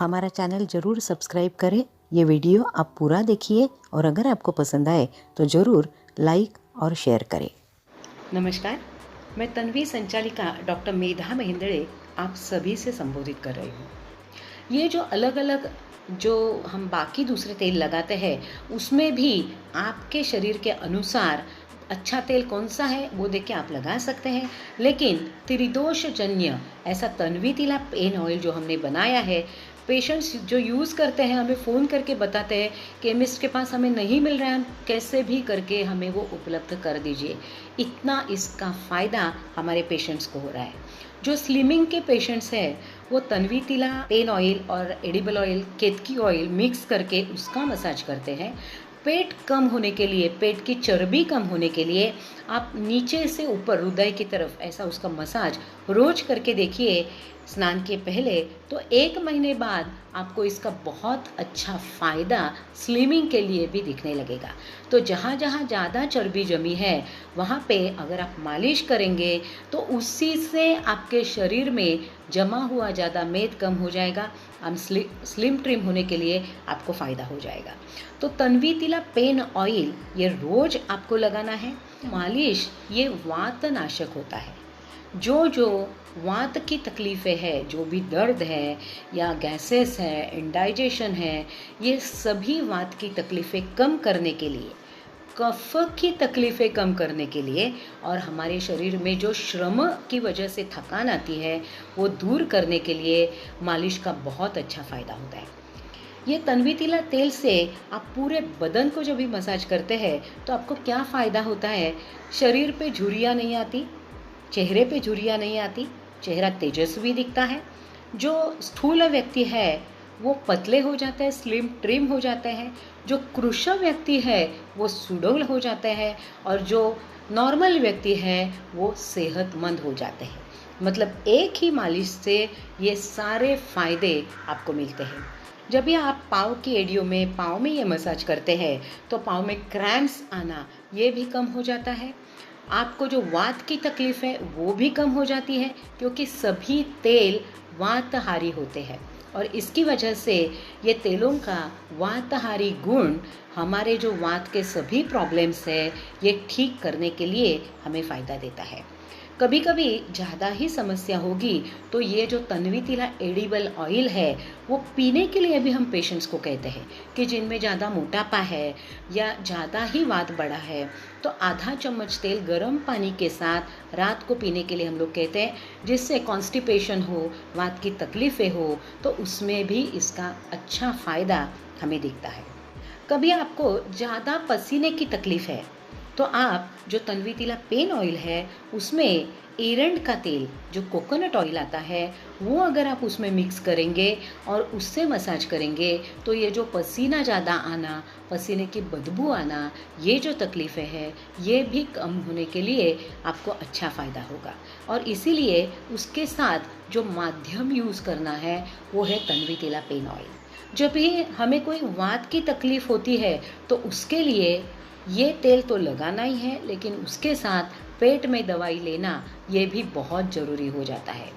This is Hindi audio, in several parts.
हमारा चैनल ज़रूर सब्सक्राइब करें। ये वीडियो आप पूरा देखिए और अगर आपको पसंद आए तो ज़रूर लाइक और शेयर करें। नमस्कार, मैं तन्वी संचालिका डॉक्टर मेधा महिंद्रे आप सभी से संबोधित कर रही हूँ। ये जो अलग अलग जो हम बाकी दूसरे तेल लगाते हैं उसमें भी आपके शरीर के अनुसार अच्छा तेल कौन सा है वो देख के आप लगा सकते हैं, लेकिन त्रिदोष जन्य ऐसा तन्वी तिला पेन ऑयल जो हमने बनाया है, पेशेंट्स जो यूज़ करते हैं हमें फ़ोन करके बताते हैं केमिस्ट के पास हमें नहीं मिल रहा है, कैसे भी करके हमें वो उपलब्ध कर दीजिए। इतना इसका फ़ायदा हमारे पेशेंट्स को हो रहा है। जो स्लिमिंग के पेशेंट्स हैं वो तन्वी तिला पेन ऑयल और एडिबल ऑयल केतकी ऑयल मिक्स करके उसका मसाज करते हैं। पेट कम होने के लिए, पेट की चर्बी कम होने के लिए आप नीचे से ऊपर हृदय की तरफ ऐसा उसका मसाज रोज करके देखिए स्नान के पहले, तो 1 महीने बाद आपको इसका बहुत अच्छा फ़ायदा स्लिमिंग के लिए भी दिखने लगेगा। तो जहाँ जहाँ ज़्यादा चर्बी जमी है वहाँ पे अगर आप मालिश करेंगे तो उसी से आपके शरीर में जमा हुआ ज़्यादा मेद कम हो जाएगा, हम स्लिम ट्रिम होने के लिए आपको फ़ायदा हो जाएगा। तो तन्वी तिला पेन ऑयल ये रोज़ आपको लगाना है। मालिश ये वातनाशक होता है। जो वात की तकलीफ़ें हैं, जो भी दर्द है या गैसेस है, इंडाइजेशन है, ये सभी वात की तकलीफ़ें कम करने के लिए, कफ की तकलीफ़ें कम करने के लिए और हमारे शरीर में जो श्रम की वजह से थकान आती है वो दूर करने के लिए मालिश का बहुत अच्छा फ़ायदा होता है। ये तन्वी तिला तेल से आप पूरे बदन को जब भी मसाज करते हैं तो आपको क्या फ़ायदा होता है, शरीर पे झुर्रियाँ नहीं आती, चेहरे पे झुर्रियाँ नहीं आती, चेहरा तेजस्वी दिखता है। जो स्थूल व्यक्ति है वो पतले हो जाते हैं, स्लिम ट्रिम हो जाते हैं। जो कृश व्यक्ति है वो सुडौल हो जाते हैं और जो नॉर्मल व्यक्ति है वो सेहतमंद हो जाते हैं। मतलब एक ही मालिश से ये सारे फायदे आपको मिलते हैं। जब भी आप पाँव की एड़ियों में, पाँव में ये मसाज करते हैं तो पाँव में क्रैम्प्स आना ये भी कम हो जाता है। आपको जो वात की तकलीफ़ है वो भी कम हो जाती है, क्योंकि सभी तेल वातहारी होते हैं और इसकी वजह से ये तेलों का वातहारी गुण हमारे जो वात के सभी प्रॉब्लम्स है ये ठीक करने के लिए हमें फ़ायदा देता है। कभी कभी ज़्यादा ही समस्या होगी तो ये जो तन्वी तिला एडिबल ऑयल है वो पीने के लिए भी हम पेशेंट्स को कहते हैं कि जिनमें ज़्यादा मोटापा है या ज़्यादा ही वात बढ़ा है तो आधा चम्मच तेल गर्म पानी के साथ रात को पीने के लिए हम लोग कहते हैं, जिससे कॉन्स्टिपेशन हो, वात की तकलीफ़ें हो तो उसमें भी इसका अच्छा फ़ायदा हमें दिखता है। कभी आपको ज़्यादा पसीने की तकलीफ़ है तो आप जो तन्वी तिला पेन ऑयल है उसमें एरंड का तेल, जो कोकोनट ऑयल आता है, वो अगर आप उसमें मिक्स करेंगे और उससे मसाज करेंगे तो ये जो पसीना ज़्यादा आना, पसीने की बदबू आना, ये जो तकलीफ़ें हैं ये भी कम होने के लिए आपको अच्छा फ़ायदा होगा। और इसीलिए उसके साथ जो माध्यम यूज़ करना है वो है तन्वी तिला पेन ऑयल। जब भी हमें कोई वात की तकलीफ़ होती है तो उसके लिए ये तेल तो लगाना ही है, लेकिन उसके साथ पेट में दवाई लेना ये भी बहुत ज़रूरी हो जाता है।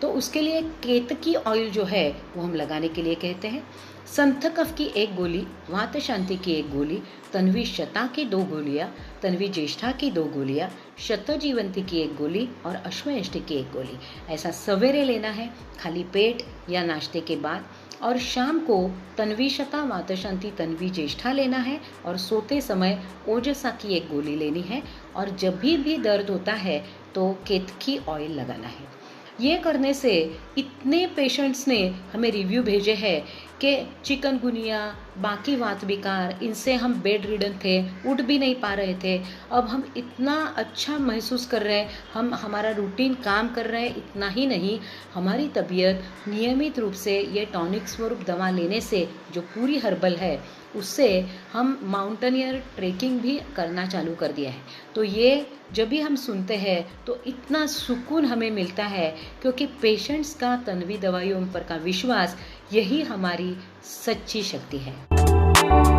तो उसके लिए केतकी ऑयल जो है वो हम लगाने के लिए कहते हैं। संथ कफ की 1 गोली, वात शांति की 1 गोली, तन्वी शता की 2 गोलियाँ, तन्वी ज्येष्ठा की 2 गोलियाँ, शतजीवंती की 1 गोली और अश्वयष्टि की 1 गोली, ऐसा सवेरे लेना है खाली पेट या नाश्ते के बाद। और शाम को तन्वी शता, वात शांति, तन्वी ज्येष्ठा लेना है और सोते समय ओजसा की 1 गोली लेनी है। और जब भी दर्द होता है तो केतकी ऑयल लगाना है। ये करने से इतने पेशेंट्स ने हमें रिव्यू भेजे हैं कि चिकनगुनिया, बाकी वात विकार, इनसे हम बेड रिडन थे, उठ भी नहीं पा रहे थे, अब हम इतना अच्छा महसूस कर रहे हैं, हम हमारा रूटीन काम कर रहे हैं। इतना ही नहीं, हमारी तबीयत नियमित रूप से ये टॉनिक स्वरूप दवा लेने से जो पूरी हर्बल है उससे हम माउंटेनियर ट्रेकिंग भी करना चालू कर दिया है। तो ये जब भी हम सुनते हैं तो इतना सुकून हमें मिलता है, क्योंकि पेशेंट्स का तन्वी दवाइयों पर का विश्वास यही हमारी सच्ची शक्ति है।